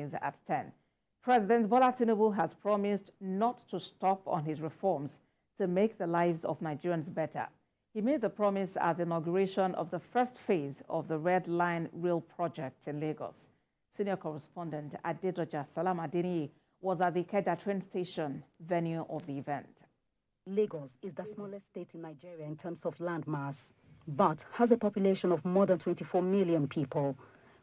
news at 10. President Bola Tinubu has promised not to stop on his reforms to make the lives of Nigerians better. He made the promise at the inauguration of the first phase of the Red Line Rail project in Lagos. Senior correspondent Adedoja Salam Adeniyi was at the Ikeja train station venue of the event. Lagos is the smallest state in Nigeria in terms of landmass, but has a population of more than 24 million people.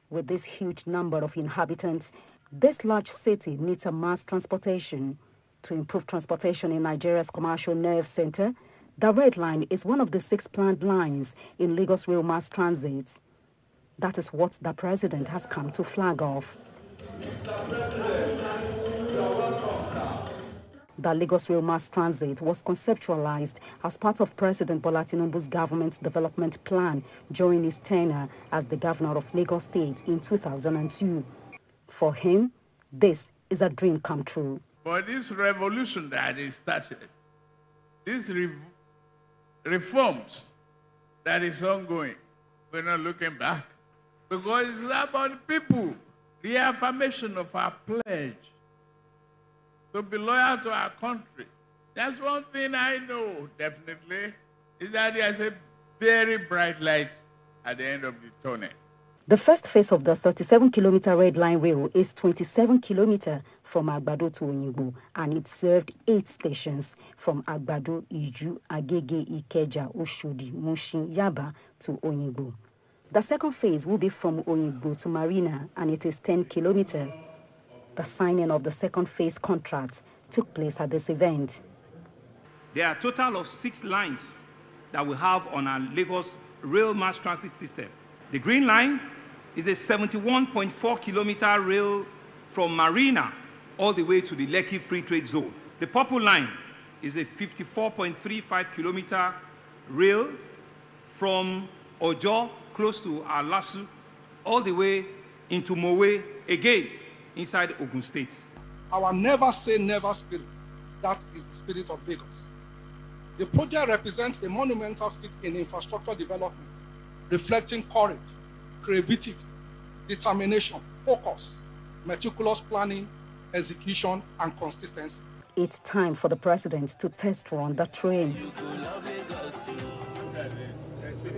With this huge number of inhabitants, this large city needs a mass transportation. To improve transportation in Nigeria's commercial nerve center, the Red Line is one of the 6 planned lines in Lagos Rail Mass Transit. That is what the president has come to flag off. The Lagos Rail Mass Transit was conceptualized as part of President Bola Tinubu's government development plan during his tenure as the governor of Lagos State in 2002. For him, this is a dream come true. For this revolution that is started, these reforms that is ongoing, we're not looking back, because it's about people, the affirmation of our pledge to be loyal to our country. That's one thing I know, definitely, is that there's a very bright light at the end of the tunnel. The first phase of the 37-kilometer Red Line Rail is 27 kilometers from Agbado to Oyingbo, and it served 8 stations from Agbado, Iju, Agege, Ikeja, Oshodi, Mushin, Yaba to Oyingbo. The second phase will be from Oyingbo to Marina, and it is 10 kilometers. The signing of the second phase contract took place at this event. There are a total of 6 lines that we have on our Lagos Rail Mass Transit system. The Green Line is a 71.4-kilometer rail from Marina all the way to the Lekki Free Trade Zone. The Purple Line is a 54.35-kilometer rail from Ojo, close to Alasu, all the way into Mowe, again, inside Ogun State. Our never say never spirit, that is the spirit of Lagos. The project represents a monumental feat in infrastructure development, reflecting courage, creativity, determination, focus, meticulous planning, execution, and consistency. It's time for the president to test run the train.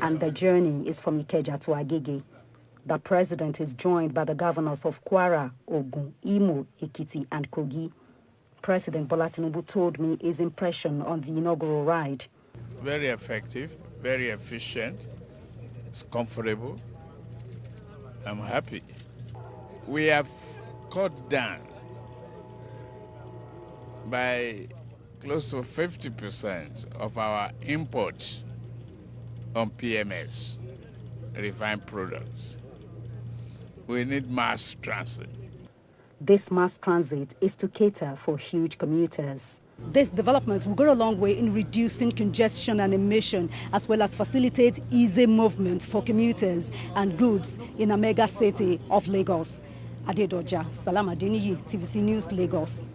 And the journey is from Ikeja to Agege. The president is joined by the governors of Kwara, Ogun, Imo, Ekiti, and Kogi. President Bola Tinubu told me his impression on the inaugural ride. Very effective, very efficient, it's comfortable. I'm happy. We have cut down by close to 50% of our imports on PMS, refined products. We need mass transit. This mass transit is to cater for huge commuters. This development will go a long way in reducing congestion and emission, as well as facilitate easy movement for commuters and goods in a mega city of Lagos. Adedoja Salam Adeniyi, TVC News, Lagos.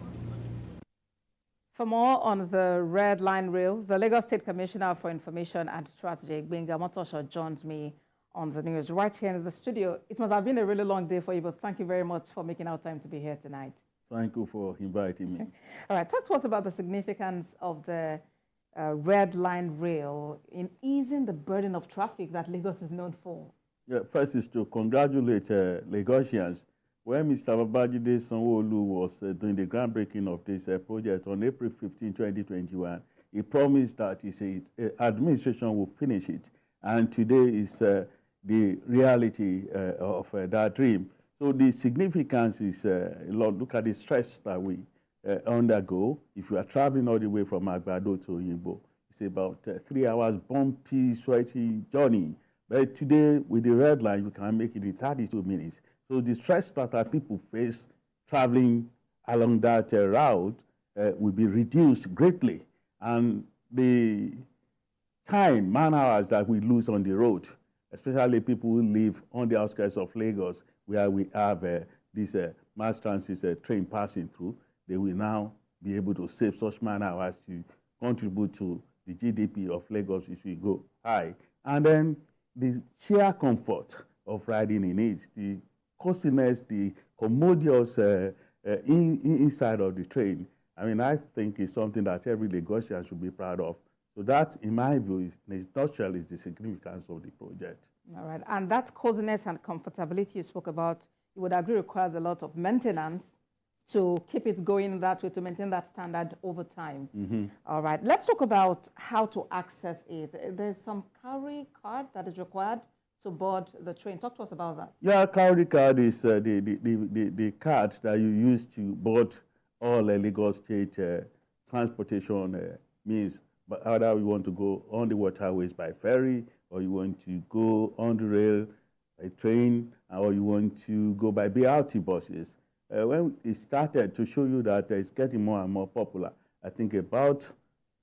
For more on the Red Line Rail, the Lagos State Commissioner for Information and Strategy, Gbenga, Omotoso, joins me on the news right here in the studio. It must have been a really long day for you, but thank you very much for making our time to be here tonight. Thank you for inviting me. All right, talk to us about the significance of the Red Line Rail in easing the burden of traffic that Lagos is known for. Yeah, first is to congratulate Lagosians. When Mr. Babajide Sanwo-Olu was doing the groundbreaking of this project on April 15, 2021, he promised that his administration will finish it. And today is the reality of that dream. So the significance is, look at the stress that we undergo. If you are traveling all the way from Agbado to Oyingbo, it's about 3 hours bumpy, sweaty journey. But today, with the Red Line, you can make it in 32 minutes. So the stress that our people face traveling along that route will be reduced greatly. And the time, man-hours that we lose on the road, especially people who live on the outskirts of Lagos, where we have this mass transit train passing through, they will now be able to save such man-hours to contribute to the GDP of Lagos, which will go high. And then the sheer comfort of riding in it, the costliness, the commodious inside of the train. I mean, I think it's something that every Lagosian should be proud of. So that, in my view, is nutshell is the significance of the project. All right, and that coziness and comfortability you spoke about, you would agree requires a lot of maintenance to keep it going that way, to maintain that standard over time. All right, let's talk about how to access it. There's some cowrie card that is required to board the train. Talk to us about that. Yeah, cowrie card is the card that you use to board all Lagos State transportation means. But either you want to go on the waterways by ferry, or you want to go on the rail by train, or you want to go by BRT buses. When it started to show you that it's getting more and more popular, I think about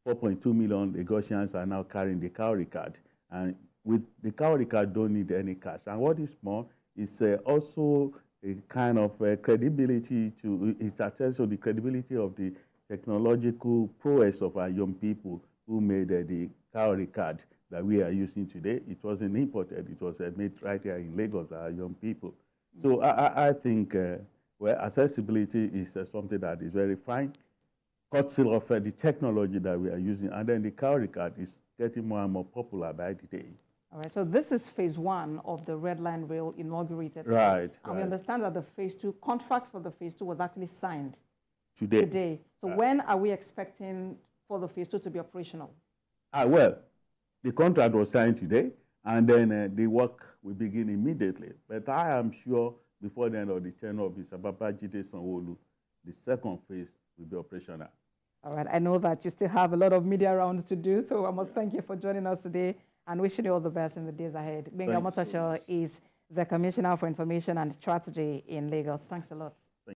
4.2 million Lagosians are now carrying the cowrie card. And with the cowrie card, don't need any cash. And what is more, is also a kind of credibility to, it attests to the credibility of the technological prowess of our young people who made the cowrie card that we are using today. It wasn't imported, it was made right here in Lagos by our young people. So I think well, accessibility is something that is very fine, courtesy of the technology that we are using, and then the cowrie card is getting more and more popular by the day. All right, so this is phase 1 of the Red Line Rail inaugurated. Right. And we understand that the phase 2, contract for the phase 2 was actually signed Today. So when are we expecting for the phase 2 to be operational? Well, the contract was signed today, and then the work will begin immediately. But I am sure before the end of the tenure of Mr. Babajide Sanwo-Olu, the second phase will be operational. All right, I know that you still have a lot of media rounds to do, so I must thank you for joining us today and wishing you all the best in the days ahead. Gbenga Omotoso is the Commissioner for Information and Strategy in Lagos. Thanks a lot.